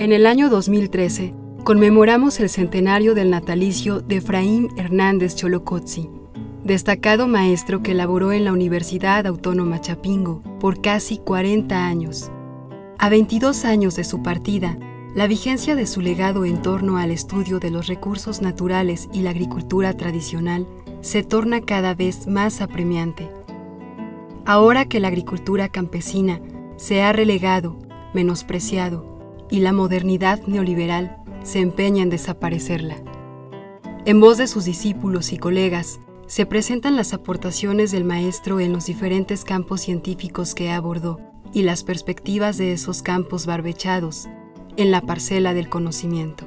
En el año 2013, conmemoramos el centenario del natalicio de Efraín Hernández Cholocotzi, destacado maestro que laboró en la Universidad Autónoma Chapingo por casi 40 años. A 22 años de su partida, la vigencia de su legado en torno al estudio de los recursos naturales y la agricultura tradicional se torna cada vez más apremiante. Ahora que la agricultura campesina se ha relegado, menospreciado, y la modernidad neoliberal se empeña en desaparecerla. En voz de sus discípulos y colegas, se presentan las aportaciones del maestro en los diferentes campos científicos que abordó y las perspectivas de esos campos barbechados en la parcela del conocimiento.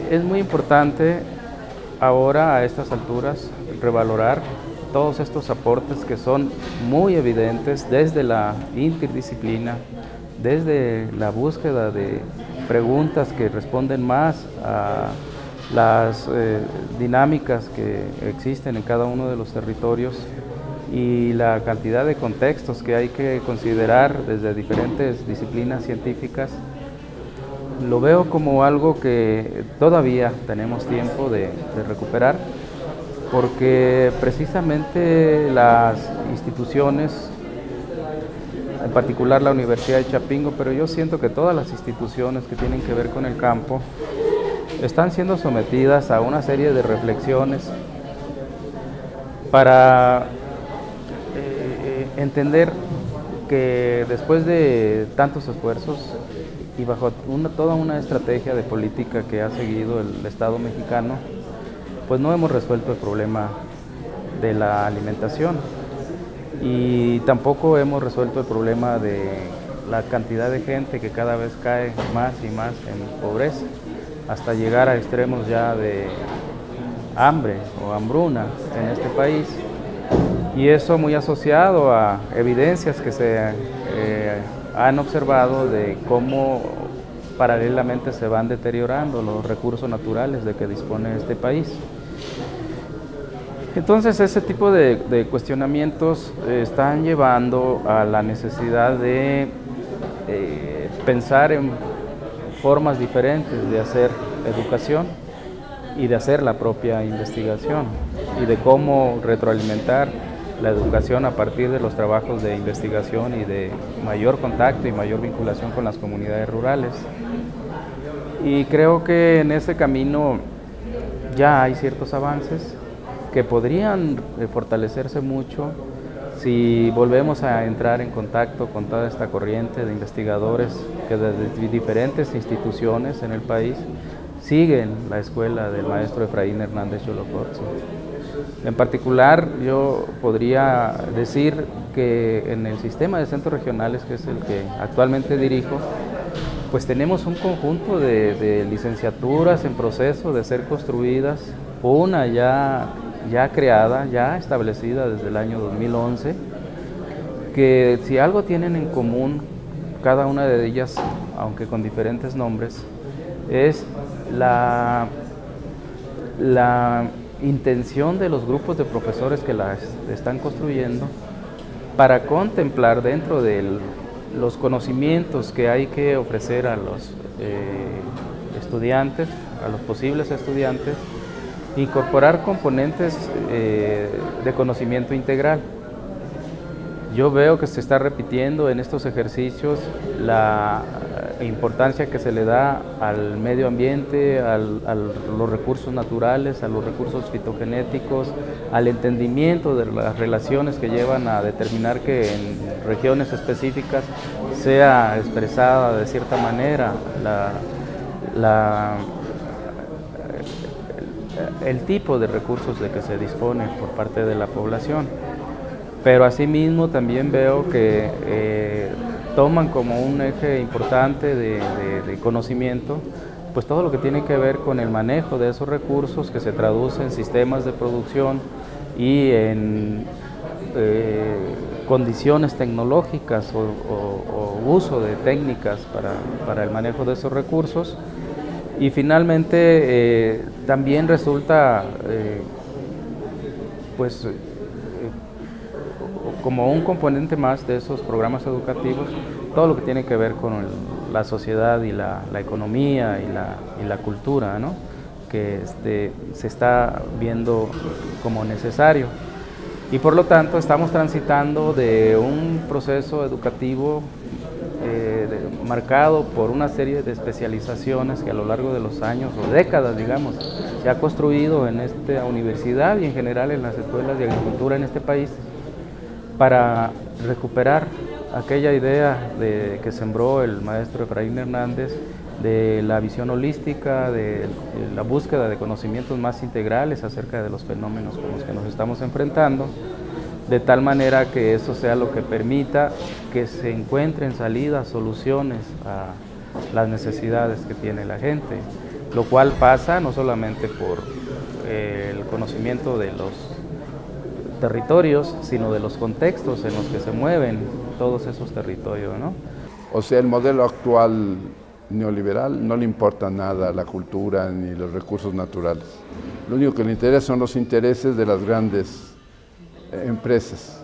Es muy importante ahora a estas alturas revalorar todos estos aportes que son muy evidentes desde la interdisciplina, desde la búsqueda de preguntas que responden más a las dinámicas que existen en cada uno de los territorios y la cantidad de contextos que hay que considerar desde diferentes disciplinas científicas. Lo veo como algo que todavía tenemos tiempo de recuperar, porque precisamente las instituciones, en particular la Universidad de Chapingo, pero yo siento que todas las instituciones que tienen que ver con el campo, están siendo sometidas a una serie de reflexiones para entender que después de tantos esfuerzos y bajo toda una estrategia de política que ha seguido el Estado mexicano, pues no hemos resuelto el problema de la alimentación y tampoco hemos resuelto el problema de la cantidad de gente que cada vez cae más y más en pobreza, hasta llegar a extremos ya de hambre o hambruna en este país. Y eso muy asociado a evidencias que se han observado de cómo paralelamente se van deteriorando los recursos naturales de que dispone este país. Entonces ese tipo de cuestionamientos están llevando a la necesidad de pensar en formas diferentes de hacer educación y de hacer la propia investigación y de cómo retroalimentar la educación a partir de los trabajos de investigación y de mayor contacto y mayor vinculación con las comunidades rurales. Y creo que en ese camino ya hay ciertos avances que podrían fortalecerse mucho si volvemos a entrar en contacto con toda esta corriente de investigadores que desde diferentes instituciones en el país siguen la escuela del maestro Efraín Hernández Cholocotzi. En particular, yo podría decir que en el sistema de centros regionales, que es el que actualmente dirijo, pues tenemos un conjunto de licenciaturas en proceso de ser construidas, una ya creada, ya establecida desde el año 2011, que si algo tienen en común cada una de ellas, aunque con diferentes nombres, es la intención de los grupos de profesores que las están construyendo para contemplar dentro de los conocimientos que hay que ofrecer a los estudiantes, a los posibles estudiantes, incorporar componentes de conocimiento integral. Yo veo que se está repitiendo en estos ejercicios la importancia que se le da al medio ambiente, a los recursos naturales, a los recursos fitogenéticos, al entendimiento de las relaciones que llevan a determinar que en regiones específicas sea expresada de cierta manera el tipo de recursos de que se dispone por parte de la población. Pero asimismo también veo que toman como un eje importante de conocimiento pues todo lo que tiene que ver con el manejo de esos recursos que se traduce en sistemas de producción y en condiciones tecnológicas o uso de técnicas para el manejo de esos recursos. Y finalmente también resulta como un componente más de esos programas educativos, todo lo que tiene que ver con la sociedad y la economía y la cultura, ¿no? Que se está viendo como necesario. Y por lo tanto estamos transitando de un proceso educativo marcado por una serie de especializaciones que a lo largo de los años o décadas, digamos, se ha construido en esta universidad y en general en las escuelas de agricultura en este país, para recuperar aquella idea que sembró el maestro Efraín Hernández de la visión holística, de la búsqueda de conocimientos más integrales acerca de los fenómenos con los que nos estamos enfrentando, de tal manera que eso sea lo que permita que se encuentren salidas, soluciones a las necesidades que tiene la gente, lo cual pasa no solamente por el conocimiento de los territorios, sino de los contextos en los que se mueven todos esos territorios, ¿no? O sea, el modelo actual neoliberal no le importa nada la cultura ni los recursos naturales. Lo único que le interesa son los intereses de las grandes empresas.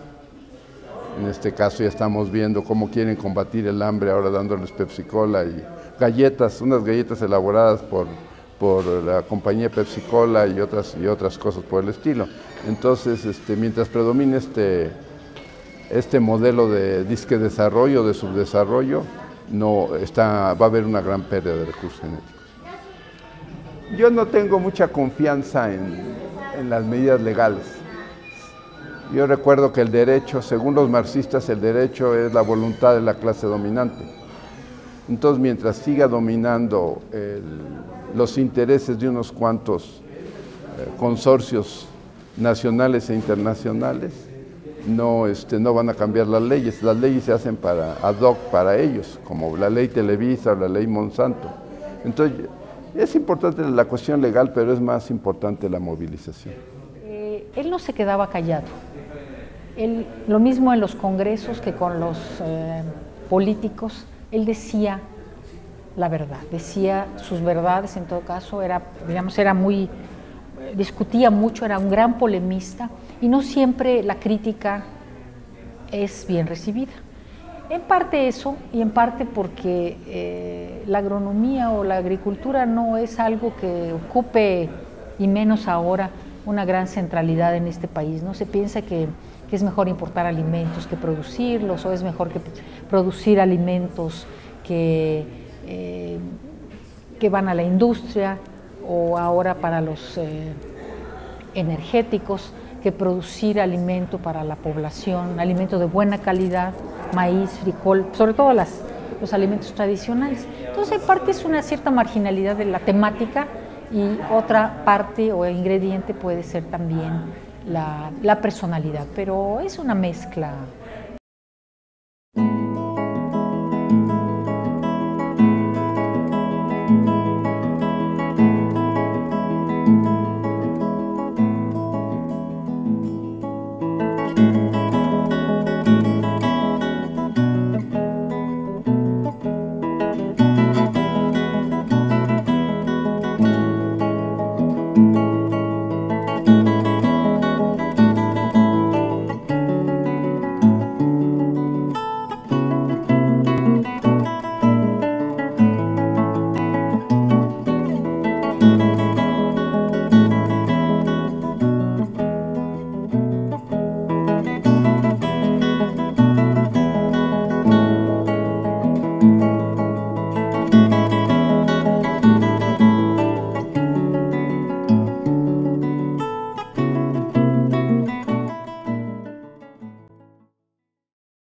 En este caso ya estamos viendo cómo quieren combatir el hambre ahora dándoles Pepsi-Cola y galletas, unas galletas elaboradas por la compañía Pepsi-Cola y otras cosas por el estilo. Entonces, mientras predomine este modelo de disque desarrollo, de subdesarrollo, va a haber una gran pérdida de recursos genéticos. Yo no tengo mucha confianza en las medidas legales. Yo recuerdo que el derecho, según los marxistas, el derecho es la voluntad de la clase dominante. Entonces, mientras siga dominando los intereses de unos cuantos consorcios nacionales e internacionales, no van a cambiar las leyes se hacen ad hoc para ellos, como la ley Televisa o la ley Monsanto. Entonces, es importante la cuestión legal, pero es más importante la movilización. Él no se quedaba callado. Lo mismo en los congresos que con los políticos, él decía la verdad, decía sus verdades, en todo caso, discutía mucho, era un gran polemista, y no siempre la crítica es bien recibida. En parte eso, y en parte porque la agronomía o la agricultura no es algo que ocupe, y menos ahora, una gran centralidad en este país, ¿no? Se piensa que es mejor importar alimentos que producirlos, o es mejor que producir alimentos que van a la industria, o ahora para los energéticos, que producir alimento para la población, alimento de buena calidad, maíz, frijol, sobre todo los alimentos tradicionales. Entonces, en parte es una cierta marginalidad de la temática, y otra parte o ingrediente puede ser también la personalidad, pero es una mezcla